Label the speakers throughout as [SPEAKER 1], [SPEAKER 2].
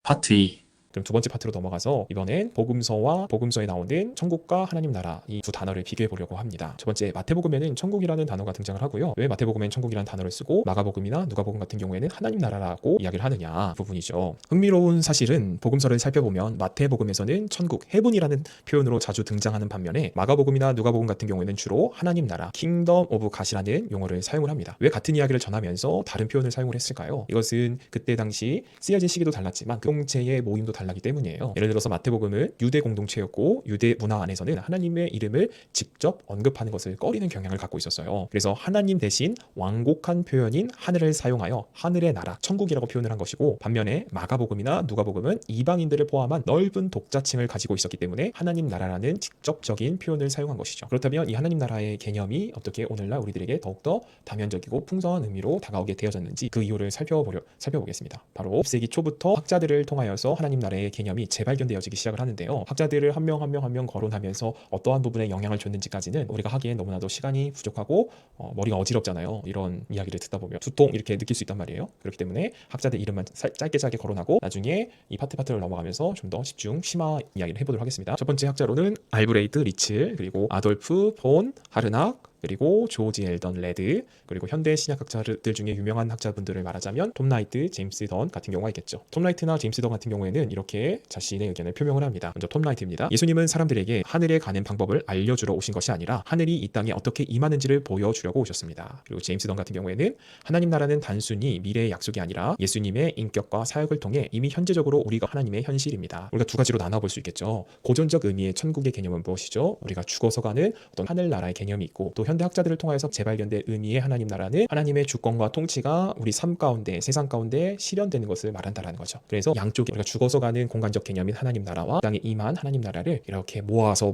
[SPEAKER 1] 파트 2.
[SPEAKER 2] 그럼 두 번째 파트로 넘어가서 이번엔 복음서와 복음서에 나오는 천국과 하나님 나라 이 두 단어를 비교해 보려고 합니다. 첫 번째 마태복음에는 천국이라는 단어가 등장을 하고요. 왜 마태복음엔 천국이라는 단어를 쓰고 마가복음이나 누가복음 같은 경우에는 하나님 나라라고 이야기를 하느냐 부분이죠. 흥미로운 사실은 복음서를 살펴보면 마태복음에서는 천국, 헤븐이라는 표현으로 자주 등장하는 반면에 마가복음이나 누가복음 같은 경우에는 주로 하나님 나라, 킹덤 오브 갓이라는 용어를 사용을 합니다. 왜 같은 이야기를 전하면서 다른 표현을 사용을 했을까요? 이것은 그때 당시 쓰여진 시기도 달랐지만 공동체의 모임도 달라기 때문이에요. 예를 들어서 마태복음은 유대 공동체였고 유대 문화 안에서는 하나님의 이름을 직접 언급하는 것을 꺼리는 경향을 갖고 있었어요. 그래서 하나님 대신 완곡한 표현인 하늘을 사용하여 하늘의 나라, 천국이라고 표현을 한 것이고, 반면에 마가복음이나 누가복음은 이방인들을 포함한 넓은 독자층을 가지고 있었기 때문에 하나님 나라라는 직접적인 표현을 사용한 것이죠. 그렇다면 이 하나님 나라의 개념이 어떻게 오늘날 우리들에게 더욱더 다면적이고 풍성한 의미로 다가오게 되어졌는지 그 이유를 살펴보겠습니다. 바로 10세기 초부터 학자들을 통하여서 하나님 나라의 개념이 재발견되어지기 시작을 하는데요. 학자들을 한 명 한 명 한 명 거론하면서 어떠한 부분에 영향을 줬는지까지는 우리가 하기엔 너무나도 시간이 부족하고 머리가 어지럽잖아요. 이런 이야기를 듣다 보면 두통 이렇게 느낄 수 있단 말이에요. 그렇기 때문에 학자들 이름만 짧게 거론하고 나중에 이 파트를 넘어가면서 좀 더 집중 심화 이야기를 해보도록 하겠습니다. 첫 번째 학자로는 알브레이트 리츠, 그리고 아돌프 폰 하르낙, 그리고 조지 엘던 레드, 그리고 현대 신약학자들 중에 유명한 학자분들을 말하자면 톰 라이트, 제임스 던 같은 경우가 있겠죠. 톰 라이트나 제임스 던 같은 경우에는 이렇게 자신의 의견을 표명을 합니다. 먼저 톰 라이트입니다. 예수님은 사람들에게 하늘에 가는 방법을 알려주러 오신 것이 아니라 하늘이 이 땅에 어떻게 임하는지를 보여주려고 오셨습니다. 그리고 제임스 던 같은 경우에는 하나님 나라는 단순히 미래의 약속이 아니라 예수님의 인격과 사역을 통해 이미 현재적으로 우리가 하나님의 현실입니다. 우리가 두 가지로 나눠볼 수 있겠죠. 고전적 의미의 천국의 개념은 무엇이죠? 우리가 죽어서 가는 어떤 하늘나라의 개념이 있고, 또 현대 학자들을 통해서 재발견된 의미의 하나님 나라는 하나님의 주권과 통치가 우리 삶 가운데, 세상 가운데 실현되는 것을 말한다라는 거죠. 그래서 양쪽에 우리가 죽어서 가는 공간적 개념인 하나님 나라와 땅에 임한 하나님 나라를 이렇게 모아서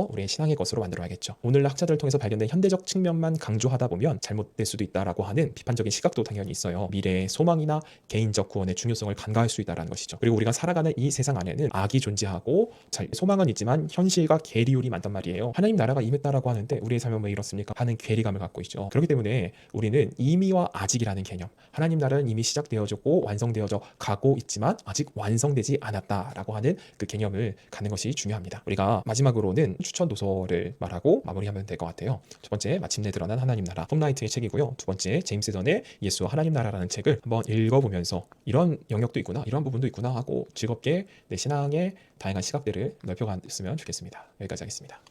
[SPEAKER 2] 우리의 신앙의 것으로 만들어야겠죠. 오늘날 학자들을 통해서 발견된 현대적 측면만 강조하다 보면 잘못될 수도 있다라고 하는 비판적인 시각도 당연히 있어요. 미래의 소망이나 개인적 구원의 중요성을 간과할 수 있다라는 것이죠. 그리고 우리가 살아가는 이 세상 안에는 악이 존재하고 소망은 있지만 현실과 괴리울이 많단 말이에요. 하나님 나라가 임했다라고 하는데 우리의 삶은 왜 이렇습니까? 하는 괴리감을 갖고 있죠. 그렇기 때문에 우리는 이미와 아직이라는 개념, 하나님 나라는 이미 시작되어졌고 완성되어져 가고 있지만 아직 완성되지 않았다라고 하는 그 개념을 갖는 것이 중요합니다. 우리가 마지막으로는 추천 도서를 말하고 마무리하면 될 것 같아요. 첫 번째, 마침내 드러난 하나님 나라, 톰 라이트의 책이고요. 두 번째, 제임스 던의 예수와 하나님 나라라는 책을 한번 읽어보면서 이런 영역도 있구나, 이런 부분도 있구나 하고 즐겁게 내 신앙의 다양한 시각들을 넓혀갔으면 좋겠습니다. 여기까지 하겠습니다.